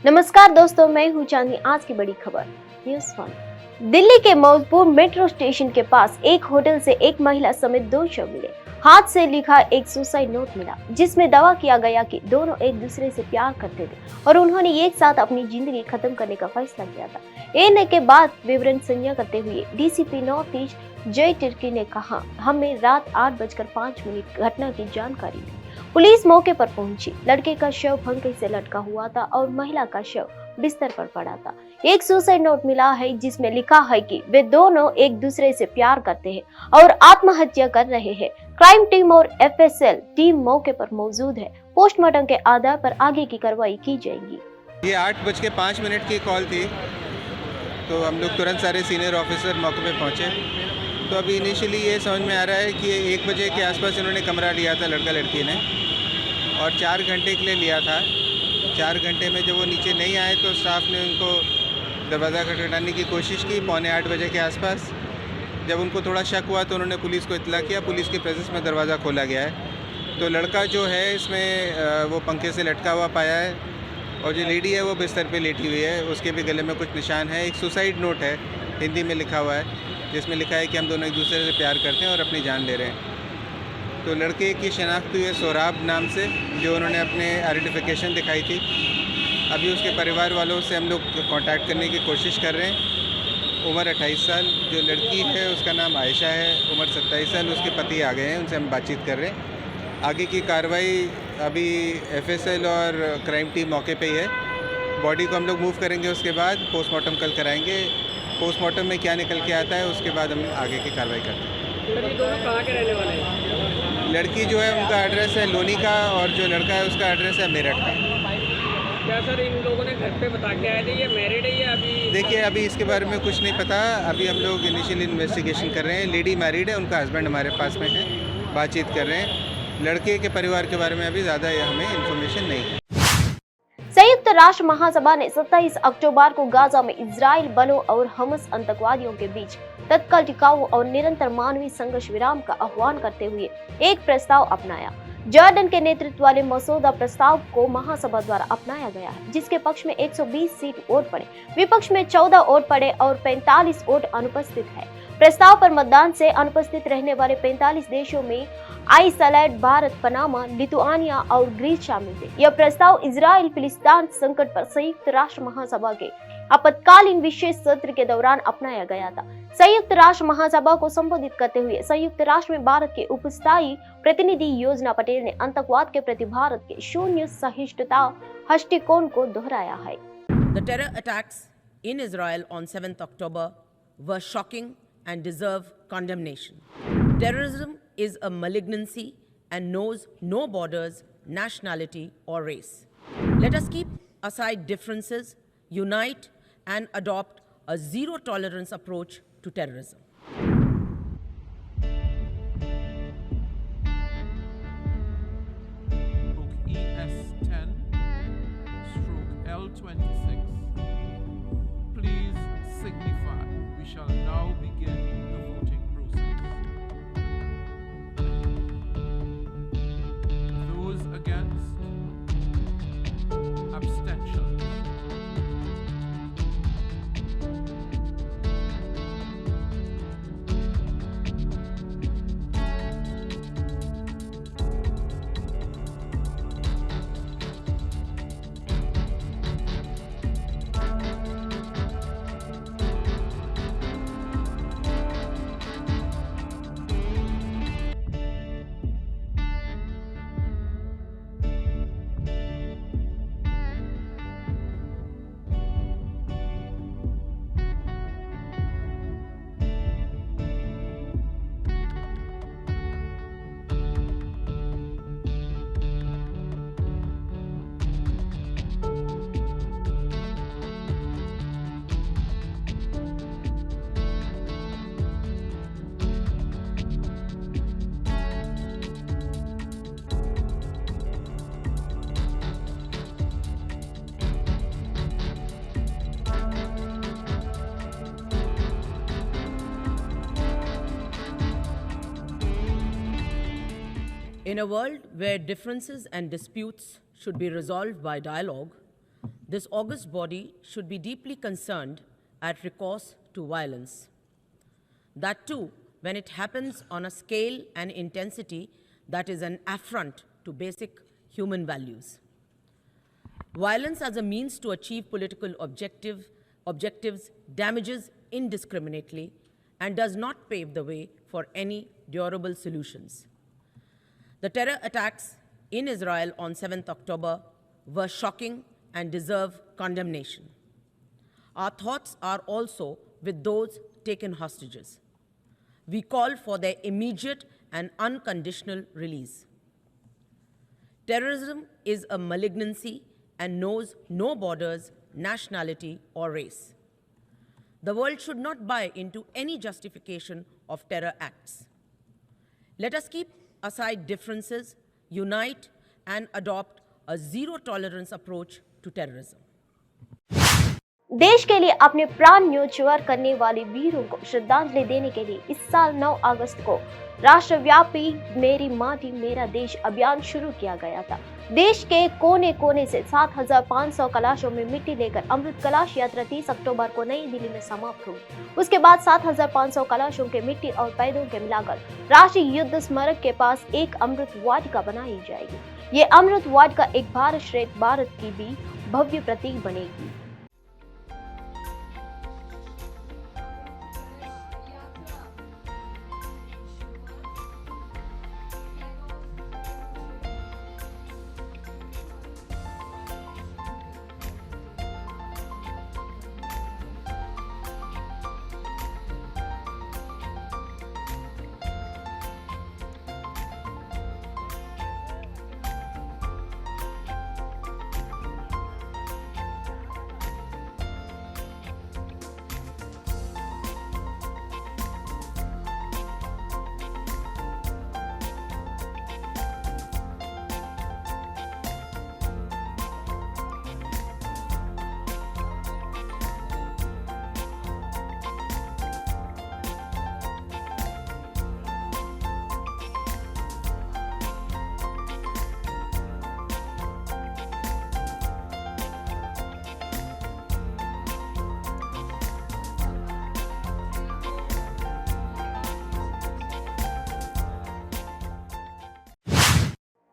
नमस्कार दोस्तों, मैं हूं चांदनी। आज की बड़ी खबर न्यूज़ वन। दिल्ली के मौजपुर मेट्रो स्टेशन के पास एक होटल से एक महिला समेत 2 शव मिले। हाथ से लिखा एक सुसाइड नोट मिला जिसमें दावा किया गया कि दोनों एक दूसरे से प्यार करते थे और उन्होंने एक साथ अपनी जिंदगी खत्म करने का फैसला किया था। एएनआई के बाद विवरण साझा करते हुए डीसीपी नॉर्थ ईस्ट जय तिर्की ने कहा, हमें रात 8:05 घटना की जानकारी दी। पुलिस मौके पर पहुंची। लड़के का शव पंखे से लटका हुआ था और महिला का शव बिस्तर पर पड़ा था। एक सुसाइड नोट मिला है जिसमें लिखा है कि वे दोनों एक दूसरे से प्यार करते हैं और आत्महत्या कर रहे हैं। क्राइम टीम और एफएसएल टीम मौके पर मौजूद है। पोस्टमार्टम के आधार पर आगे की कार्रवाई की जाएगी। ये 8:05 की कॉल थी, तो हम लोग तुरंत सारे सीनियर ऑफिसर मौके पे पहुंचे। तो अभी इनिशियली ये समझ में आ रहा है कि 1 बजे के आसपास इन्होंने कमरा लिया था लड़का लड़की ने, और 4 घंटे के लिए लिया था। 4 घंटे में जब वो नीचे नहीं आए तो स्टाफ ने उनको दरवाज़ा खटखटाने की कोशिश की। 7:45 बजे के आसपास जब उनको थोड़ा शक हुआ तो उन्होंने पुलिस को इत्तला किया। पुलिस की प्रेजेंस में दरवाज़ा खोला गया है। तो लड़का जो है इसमें वो पंखे से लटका हुआ पाया है, और जो लेडी है वो बिस्तर पे लेटी हुई है। उसके भी गले में कुछ निशान है। एक सुसाइड नोट है, हिंदी में लिखा हुआ है, जिसमें लिखा है कि हम दोनों एक दूसरे से प्यार करते हैं और अपनी जान ले रहे हैं। तो लड़के की शनाख्त हुई है सोहराब नाम से, जो उन्होंने अपने आइडेंटिफिकेशन दिखाई थी। अभी उसके परिवार वालों से हम लोग कांटेक्ट करने की कोशिश कर रहे हैं। उम्र 28 साल। जो लड़की है उसका नाम आयशा है, उम्र 27 साल। उसके पति आ गए हैं, उनसे हम बातचीत कर रहे हैं। आगे की कार्रवाई अभी एफएसएल और क्राइम टीम मौके पे ही है। बॉडी को हम लोग मूव करेंगे, उसके बाद पोस्टमार्टम कल कराएंगे। पोस्टमार्टम में क्या निकल के आता है उसके बाद हम आगे की कार्रवाई करते हैं। सर, ये दोनों कहाँ के रहने वाले हैं? लड़की जो है उनका एड्रेस है लोनी का, और जो लड़का है उसका एड्रेस है मेरठ का। क्या सर इन लोगों ने घर पे बता के आए थे ये मैरिड है या अभी? देखिए, अभी इसके बारे में कुछ नहीं पता। अभी हम लोग इनिशियल इन्वेस्टिगेशन कर रहे हैं। लेडी मैरिड है, उनका हस्बैंड हमारे पास में है, बातचीत कर रहे हैं। लड़के के परिवार के बारे में अभी ज़्यादा हमें इन्फॉर्मेशन नहीं है। संयुक्त राष्ट्र महासभा ने 27 अक्टूबर को गाजा में इजराइल बलों और हमास आतंकवादियों के बीच तत्काल टिकाऊ और निरंतर मानवीय संघर्ष विराम का आह्वान करते हुए एक प्रस्ताव अपनाया। जॉर्डन के नेतृत्व वाले मसौदा प्रस्ताव को महासभा द्वारा अपनाया गया है, जिसके पक्ष में 120 सीट वोट पड़े, विपक्ष में 14 वोट पड़े और 45 वोट अनुपस्थित है। प्रस्ताव पर मतदान से अनुपस्थित रहने वाले 45 देशों में आइसलैंड, भारत, पनामा, लिथुआनिया और ग्रीस शामिल थे। यह प्रस्ताव इजराइल फिलिस्तीन संकट पर संयुक्त राष्ट्र महासभा के आपातकालीन विशेष सत्र के दौरान अपनाया गया था। संयुक्त राष्ट्र महासभा को संबोधित करते हुए संयुक्त राष्ट्र में भारत के उपस्थायी प्रतिनिधि योजना पटेल ने आतंकवाद के प्रति भारत के शून्य सहिष्णुता दृष्टिकोण को दोहराया है। The terror attacks in Israel on 7th October were shocking and deserve condemnation. Terrorism is a malignancy and knows no borders, nationality or race. Let us keep aside differences, unite and adopt a zero tolerance approach to terrorism. ES10 L26. Please signify. We shall now begin the voting process. Those against? Abstentions? In a world where differences and disputes should be resolved by dialogue, This august body should be deeply concerned at recourse to violence. That too, when it happens on a scale and intensity that is an affront to basic human values. Violence as a means to achieve political objectives damages indiscriminately and does not pave the way for any durable solutions. The terror attacks in Israel on 7th October were shocking and deserve condemnation. Our thoughts are also with those taken hostages. We call for their immediate and unconditional release. Terrorism is a malignancy and knows no borders, nationality, or race. The world should not buy into any justification of terror acts. Let us keep aside differences, unite, and adopt a zero-tolerance approach to terrorism. देश के लिए अपने प्राण न्योछावर करने वाले वीरों को श्रद्धांजलि देने के लिए इस साल 9 अगस्त को राष्ट्रव्यापी मेरी माटी मेरा देश अभियान शुरू किया गया था। देश के कोने कोने से 7,500 कलाशों में मिट्टी लेकर अमृत कलश यात्रा 30 अक्टूबर को नई दिल्ली में समाप्त हुई। उसके बाद 7,500 कलाशों के मिट्टी और पैदों के मिलाकर राष्ट्रीय युद्ध स्मारक के पास एक अमृत वाटिका बनाई जाएगी। ये अमृत वाटिका एक भारत श्रेष्ठ भारत की भी भव्य प्रतीक बनेगी।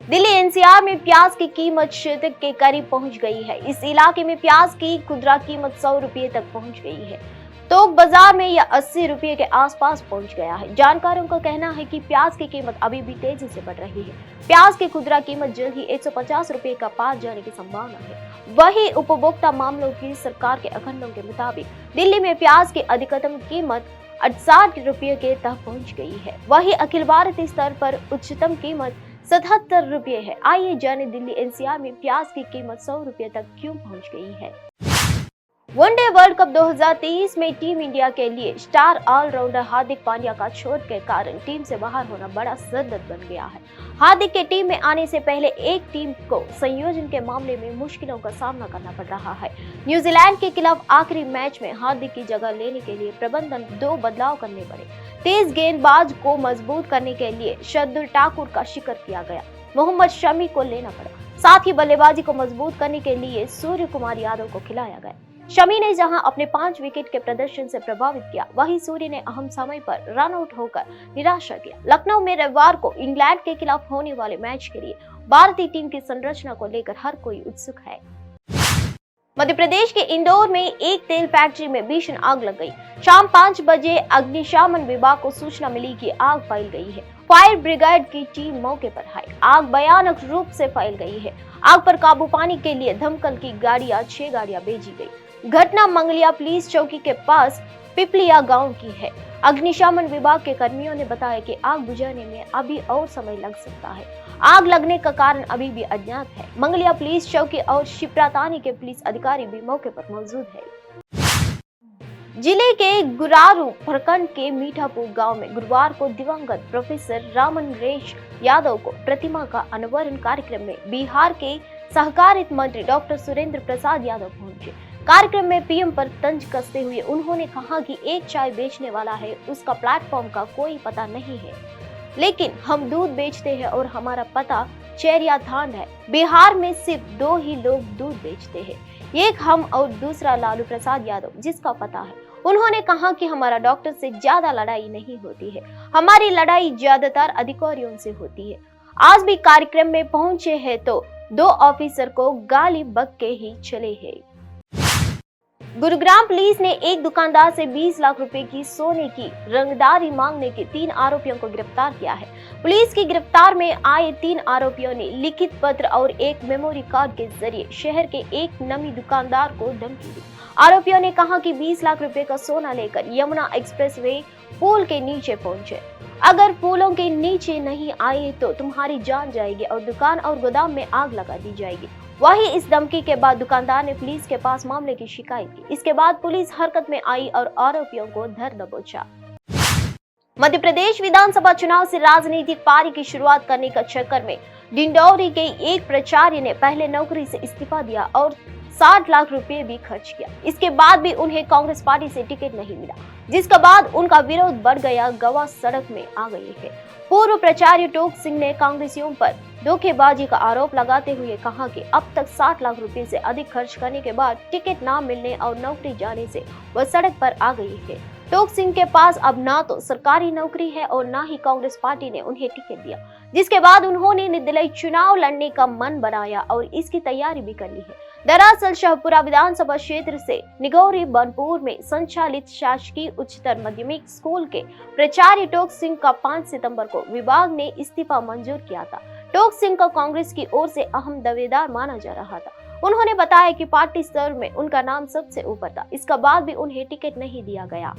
दिल्ली एनसीआर में प्याज की कीमत शतक के करीब पहुंच गई है। इस इलाके में प्याज की खुदरा कीमत 100 रुपये तक पहुंच गई है तो बाजार में यह 80 रुपये के आसपास पहुंच गया है। जानकारों का कहना है कि प्याज की कीमत अभी भी तेजी से बढ़ रही है। प्याज की खुदरा कीमत जल्द ही 150 रुपये का पार जाने की संभावना है। वही उपभोक्ता मामलों की सरकार के आंकड़ों के मुताबिक दिल्ली में प्याज की अधिकतम कीमत 68 रुपये के तक पहुंच गई है। वही अखिल भारतीय स्तर पर उच्चतम कीमत 77 रुपये है। आइए जाने दिल्ली एनसीआर में प्याज की कीमत 100 रुपये तक क्यों पहुंच गई है। वनडे वर्ल्ड कप 2023 में टीम इंडिया के लिए स्टार ऑलराउंडर हार्दिक पांड्या का चोट के कारण टीम से बाहर होना बड़ा सरदर्द बन गया है। हार्दिक के टीम में आने से पहले एक टीम को संयोजन के मामले में मुश्किलों का सामना करना पड़ रहा है। न्यूजीलैंड के खिलाफ आखिरी मैच में हार्दिक की जगह लेने के लिए प्रबंधन 2 बदलाव करने पड़े। तेज गेंदबाज को मजबूत करने के लिए शार्दुल ठाकुर का जिक्र किया गया। मोहम्मद शमी को लेना पड़ा। साथ ही बल्लेबाजी को मजबूत करने के लिए सूर्य कुमार यादव को खिलाया गया। शमी ने जहां अपने 5 विकेट के प्रदर्शन से प्रभावित किया, वहीं सूर्य ने अहम समय पर रन आउट होकर निराशा किया। लखनऊ में रविवार को इंग्लैंड के खिलाफ होने वाले मैच के लिए भारतीय टीम की संरचना को लेकर हर कोई उत्सुक है। मध्य प्रदेश के इंदौर में एक तेल फैक्ट्री में भीषण आग लग गई। शाम 5 बजे अग्निशमन विभाग को सूचना मिली कि आग फैल गई है। फायर ब्रिगेड की टीम मौके पर आई। आग भयानक रूप से फैल गई है। आग पर काबू पाने के लिए दमकल की गाड़ियां 6 गाड़ियां भेजी गई। घटना मंगलिया पुलिस चौकी के पास पिपलिया गांव की है। अग्निशमन विभाग के कर्मियों ने बताया कि आग बुझाने में अभी और समय लग सकता है। आग लगने का कारण अभी भी अज्ञात है। मंगलिया पुलिस चौकी और शिप्रातानी के पुलिस अधिकारी भी मौके पर मौजूद है। जिले के गुरारू प्रखंड के मीठापुर गांव में गुरुवार को दिवंगत प्रोफेसर रामनरेश यादव को प्रतिमा का अनावरण कार्यक्रम में बिहार के सहकारिता मंत्री डॉक्टर सुरेंद्र प्रसाद यादव पहुंचे। कार्यक्रम में पीएम पर तंज कसते हुए उन्होंने कहा कि एक चाय बेचने वाला है, उसका प्लेटफॉर्म का कोई पता नहीं है, लेकिन हम दूध बेचते हैं और हमारा पता चेरिया थान है। बिहार में सिर्फ 2 ही लोग दूध बेचते हैं, एक हम और दूसरा लालू प्रसाद यादव, जिसका पता है। उन्होंने कहा कि हमारा डॉक्टर से ज्यादा लड़ाई नहीं होती है, हमारी लड़ाई ज्यादातर अधिकारियों से होती है। आज भी कार्यक्रम में पहुंचे हैं तो 2 ऑफिसर को गाली बक के ही चले हैं। गुरुग्राम पुलिस ने एक दुकानदार से 20 लाख रुपए की सोने की रंगदारी मांगने के 3 आरोपियों को गिरफ्तार किया है। पुलिस की गिरफ्तार में आए 3 आरोपियों ने लिखित पत्र और एक मेमोरी कार्ड के जरिए शहर के एक नमी दुकानदार को धमकी दी। आरोपियों ने कहा कि 20 लाख रुपए का सोना लेकर यमुना एक्सप्रेसवे पुल के नीचे पहुंचे। अगर पुलों के नीचे नहीं आए तो तुम्हारी जान जाएगी और दुकान और गोदाम में आग लगा दी जाएगी। वहीं इस धमकी के बाद दुकानदार ने पुलिस के पास मामले की शिकायत की। इसके बाद पुलिस हरकत में आई और आरोपियों को धर दबोचा। मध्य प्रदेश विधानसभा चुनाव से राजनीतिक पारी की शुरुआत करने का चक्कर में डिंडौरी के एक प्राचार्य ने पहले नौकरी से इस्तीफा दिया और 60 लाख रुपए भी खर्च किया। इसके बाद भी उन्हें कांग्रेस पार्टी से टिकट नहीं मिला, जिसके बाद उनका विरोध बढ़ गया। गवाह सड़क में आ गए हैं। पूर्व प्राचार्य टोक सिंह ने कांग्रेसियों पर धोखेबाजी का आरोप लगाते हुए कहा कि अब तक 60 लाख रुपए से अधिक खर्च करने के बाद टिकट ना मिलने और नौकरी जाने से वह सड़क पर आ गई है। टोक सिंह के पास अब ना तो सरकारी नौकरी है और ना ही कांग्रेस पार्टी ने उन्हें टिकट दिया, जिसके बाद उन्होंने निर्दलीय चुनाव लड़ने का मन बनाया और इसकी तैयारी भी कर ली है। दरअसल शाहपुरा विधानसभा क्षेत्र से निगौरी बनपुर में संचालित शासकीय उच्चतर माध्यमिक स्कूल के प्राचार्य टोक सिंह का 5 सितंबर को विभाग ने इस्तीफा मंजूर किया था। टोक सिंह को कांग्रेस की ओर से अहम दावेदार माना जा रहा था। उन्होंने बताया कि पार्टी स्तर में उनका नाम सबसे ऊपर था, इसके बाद भी उन्हें टिकट नहीं दिया गया।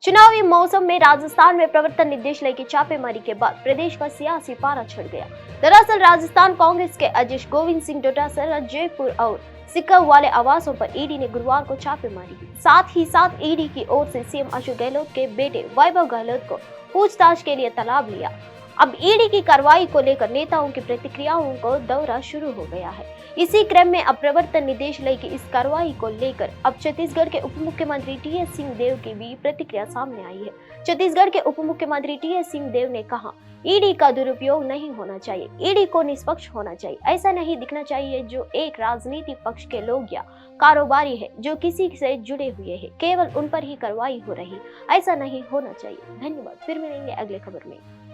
चुनावी मौसम में राजस्थान में प्रवर्तन निदेशालय की छापेमारी के बाद प्रदेश का सियासी पारा चढ़ गया। दरअसल राजस्थान कांग्रेस के अजीत गोविंद सिंह डोटासरा, जयपुर और सिक्कर वाले आवासों पर ईडी ने गुरुवार को छापेमारी की। साथ ही साथ ईडी की ओर से सीएम अशोक गहलोत के बेटे वैभव गहलोत को पूछताछ के लिए तलब लिया। अब ईडी की कार्रवाई को लेकर नेताओं की प्रतिक्रियाओं को दौरा शुरू हो गया है। इसी क्रम में अब प्रवर्तन निदेशालय की इस कार्रवाई को लेकर अब छत्तीसगढ़ के उप मुख्यमंत्री टीएस सिंहदेव की भी प्रतिक्रिया सामने आई है। छत्तीसगढ़ के उप मुख्यमंत्री टीएस सिंहदेव ने कहा, ईडी का दुरुपयोग नहीं होना चाहिए, ईडी को निष्पक्ष होना चाहिए। ऐसा नहीं दिखना चाहिए जो एक राजनीतिक पक्ष के लोग या कारोबारी है जो किसी से जुड़े हुए हैं, केवल उन पर ही कार्रवाई हो रही, ऐसा नहीं होना चाहिए। धन्यवाद, फिर मिलेंगे अगले खबर में।